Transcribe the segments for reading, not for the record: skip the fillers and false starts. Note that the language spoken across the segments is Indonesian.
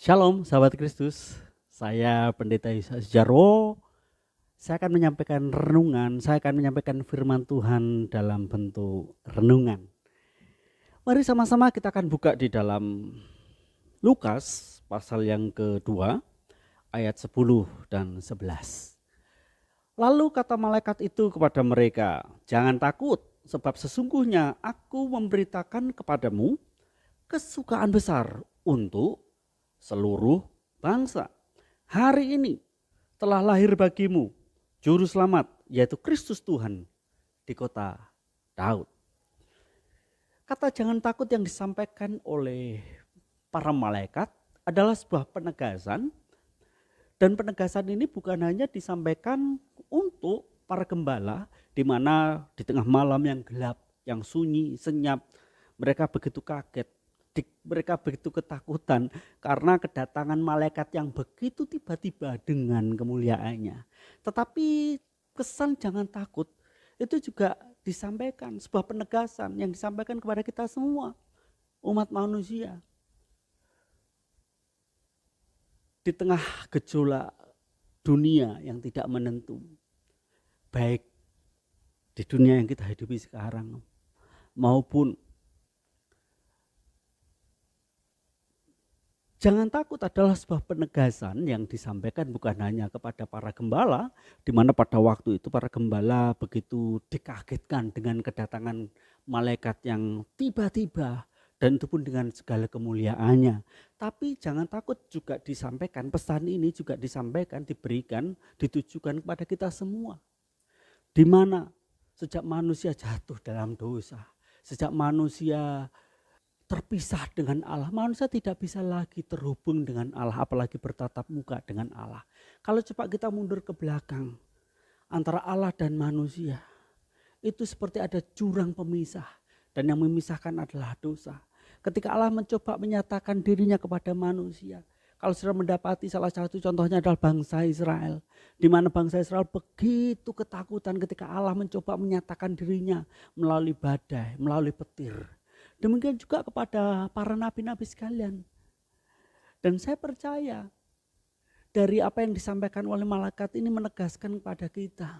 Shalom sahabat Kristus, saya Pendeta Yusa Jarwo. Saya akan menyampaikan firman Tuhan dalam bentuk renungan. Mari sama-sama kita akan buka di dalam Lukas pasal yang kedua ayat 10 dan 11. Lalu kata malaikat itu kepada mereka, "Jangan takut, sebab sesungguhnya aku memberitakan kepadamu kesukaan besar untuk seluruh bangsa. Hari ini telah lahir bagimu juru selamat, yaitu Kristus Tuhan di kota Daud." Kata jangan takut yang disampaikan oleh para malaikat adalah sebuah penegasan, dan penegasan ini bukan hanya disampaikan untuk para gembala, di mana di tengah malam yang gelap, yang sunyi, senyap, mereka begitu kaget. Mereka begitu ketakutan karena kedatangan malaikat yang begitu tiba-tiba dengan kemuliaannya. Tetapi kesan jangan takut itu juga disampaikan, sebuah penegasan yang disampaikan kepada kita semua, umat manusia. Di tengah gejolak dunia yang tidak menentu, baik di dunia yang kita hidupi sekarang maupun jangan takut adalah sebuah penegasan yang disampaikan bukan hanya kepada para gembala, di mana pada waktu itu para gembala begitu dikagetkan dengan kedatangan malaikat yang tiba-tiba, dan itu pun dengan segala kemuliaannya. Tapi jangan takut juga disampaikan, pesan ini juga disampaikan, diberikan, ditujukan kepada kita semua. Di mana sejak manusia jatuh dalam dosa, sejak manusia terpisah dengan Allah, manusia tidak bisa lagi terhubung dengan Allah, apalagi bertatap muka dengan Allah. Kalau coba kita mundur ke belakang, antara Allah dan manusia, itu seperti ada jurang pemisah, dan yang memisahkan adalah dosa. Ketika Allah mencoba menyatakan dirinya kepada manusia, kalau sudah mendapati salah satu contohnya adalah bangsa Israel, di mana bangsa Israel begitu ketakutan ketika Allah mencoba menyatakan dirinya melalui badai, melalui petir. Demikian juga kepada para nabi-nabi sekalian. Dan saya percaya dari apa yang disampaikan oleh malaikat ini menegaskan kepada kita,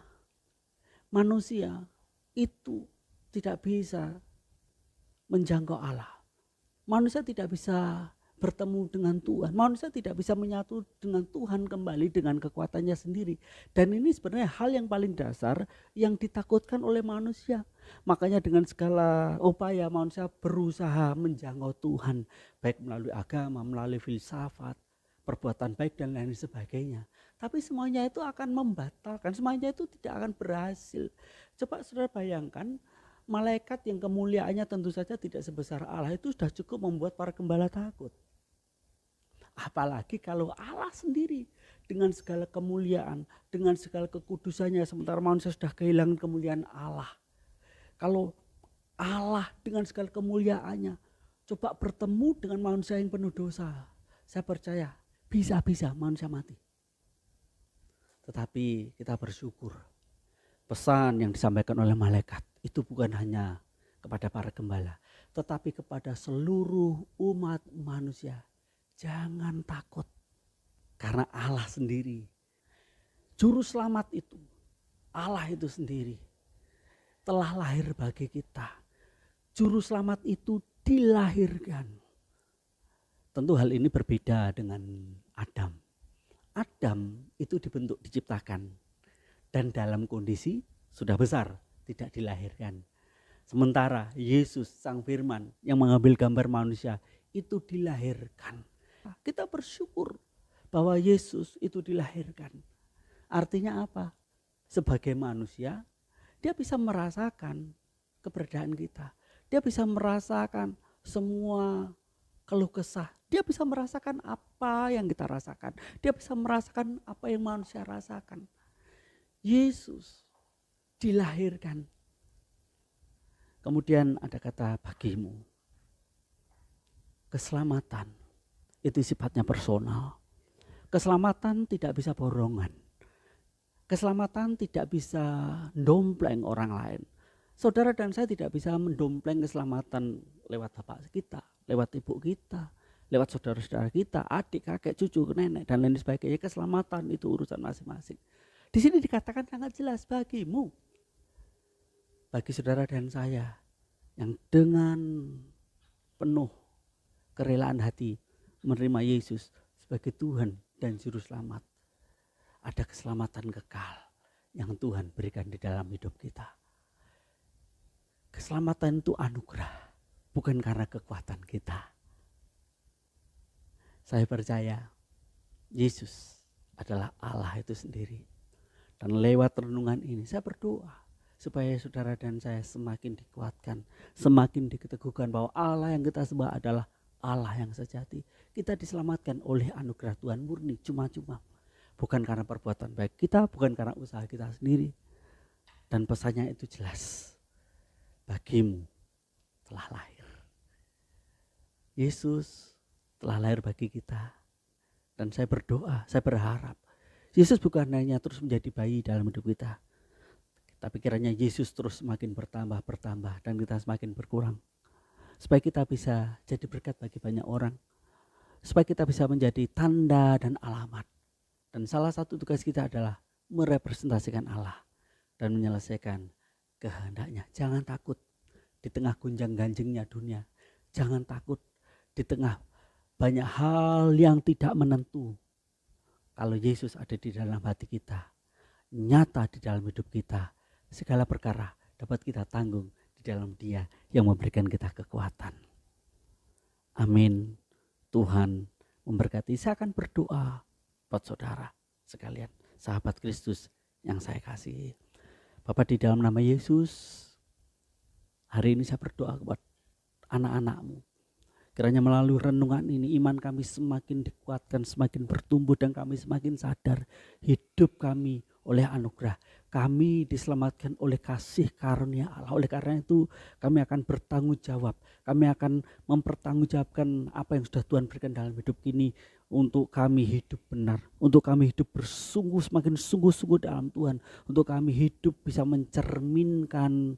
manusia itu tidak bisa menjangkau Allah. Manusia tidak bisa bertemu dengan Tuhan. Manusia tidak bisa menyatu dengan Tuhan kembali dengan kekuatannya sendiri. Dan ini sebenarnya hal yang paling dasar yang ditakutkan oleh manusia. Makanya dengan segala upaya manusia berusaha menjangkau Tuhan, baik melalui agama, melalui filsafat, perbuatan baik dan lain sebagainya. Tapi semuanya itu akan membatalkan, semuanya itu tidak akan berhasil. Coba saudara bayangkan, malaikat yang kemuliaannya tentu saja tidak sebesar Allah itu sudah cukup membuat para gembala takut. Apalagi kalau Allah sendiri dengan segala kemuliaan, dengan segala kekudusannya, sementara manusia sudah kehilangan kemuliaan Allah. Kalau Allah dengan segala kemuliaannya coba bertemu dengan manusia yang penuh dosa, saya percaya bisa-bisa manusia mati. Tetapi kita bersyukur, pesan yang disampaikan oleh malaikat itu bukan hanya kepada para gembala, tetapi kepada seluruh umat manusia. Jangan takut, karena Allah sendiri, juru selamat itu, Allah itu sendiri telah lahir bagi kita. Juru selamat itu dilahirkan. Tentu hal ini berbeda dengan Adam. Adam itu dibentuk, diciptakan, dan dalam kondisi sudah besar, tidak dilahirkan. Sementara Yesus Sang Firman yang mengambil gambar manusia itu dilahirkan. Kita bersyukur bahwa Yesus itu dilahirkan. Artinya apa? Sebagai manusia, dia bisa merasakan keberadaan kita. Dia bisa merasakan semua keluh kesah. Dia bisa merasakan apa yang kita rasakan. Dia bisa merasakan apa yang manusia rasakan. Yesus dilahirkan. Kemudian ada kata bagimu. Keselamatan itu sifatnya personal. Keselamatan tidak bisa borongan. Keselamatan tidak bisa dompleng orang lain. Saudara dan saya tidak bisa mendompleng keselamatan lewat bapak kita, lewat ibu kita, lewat saudara-saudara kita, adik, kakek, cucu, nenek, dan lain sebagainya. Keselamatan itu urusan masing-masing. Di sini dikatakan sangat jelas, bagimu, bagi saudara dan saya yang dengan penuh kerelaan hati menerima Yesus sebagai Tuhan dan Juru Selamat, ada keselamatan kekal yang Tuhan berikan di dalam hidup kita. Keselamatan itu anugerah, bukan karena kekuatan kita. Saya percaya Yesus adalah Allah itu sendiri. Dan lewat renungan ini saya berdoa supaya saudara dan saya semakin dikuatkan, semakin diteguhkan bahwa Allah yang kita sembah adalah Allah yang sejati. Kita diselamatkan oleh anugerah Tuhan murni, cuma-cuma. Bukan karena perbuatan baik kita, bukan karena usaha kita sendiri. Dan pesannya itu jelas. Bagimu telah lahir. Yesus telah lahir bagi kita. Dan saya berdoa, saya berharap Yesus bukan hanya terus menjadi bayi dalam hidup kita, tapi kiranya Yesus terus semakin bertambah dan kita semakin berkurang. Supaya kita bisa jadi berkat bagi banyak orang. Supaya kita bisa menjadi tanda dan alamat. Dan salah satu tugas kita adalah merepresentasikan Allah dan menyelesaikan kehendaknya. Jangan takut di tengah gonjang-ganjingnya dunia. Jangan takut di tengah banyak hal yang tidak menentu. Kalau Yesus ada di dalam hati kita, nyata di dalam hidup kita, segala perkara dapat kita tanggung di dalam Dia yang memberikan kita kekuatan. Amin. Tuhan memberkati. Saya akan berdoa buat saudara sekalian, sahabat Kristus yang saya kasihi. Bapa, di dalam nama Yesus, hari ini saya berdoa kepada anak-anak-Mu. Kiranya melalui renungan ini iman kami semakin dikuatkan, semakin bertumbuh, dan kami semakin sadar hidup kami oleh anugerah. Kami diselamatkan oleh kasih karunia Allah. Oleh karena itu kami akan bertanggung jawab. Kami akan mempertanggungjawabkan apa yang sudah Tuhan berikan dalam hidup ini. Untuk kami hidup benar. Untuk kami hidup bersungguh, semakin sungguh-sungguh dalam Tuhan. Untuk kami hidup bisa mencerminkan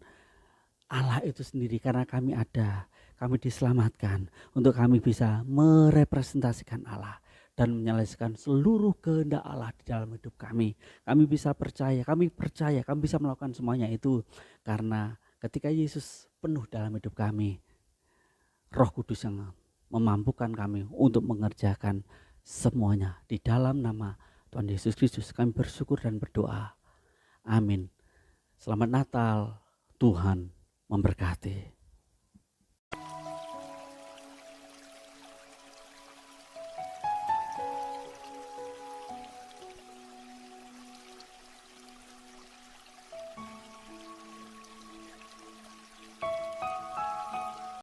Allah itu sendiri. Karena kami ada, kami diselamatkan. Untuk kami bisa merepresentasikan Allah dan menyelesaikan seluruh kehendak Allah di dalam hidup kami. Kami bisa percaya, kami bisa melakukan semuanya itu karena ketika Yesus penuh dalam hidup kami, Roh Kudus yang memampukan kami untuk mengerjakan semuanya. Di dalam nama Tuhan Yesus Kristus kami bersyukur dan berdoa. Amin. Selamat Natal, Tuhan memberkati.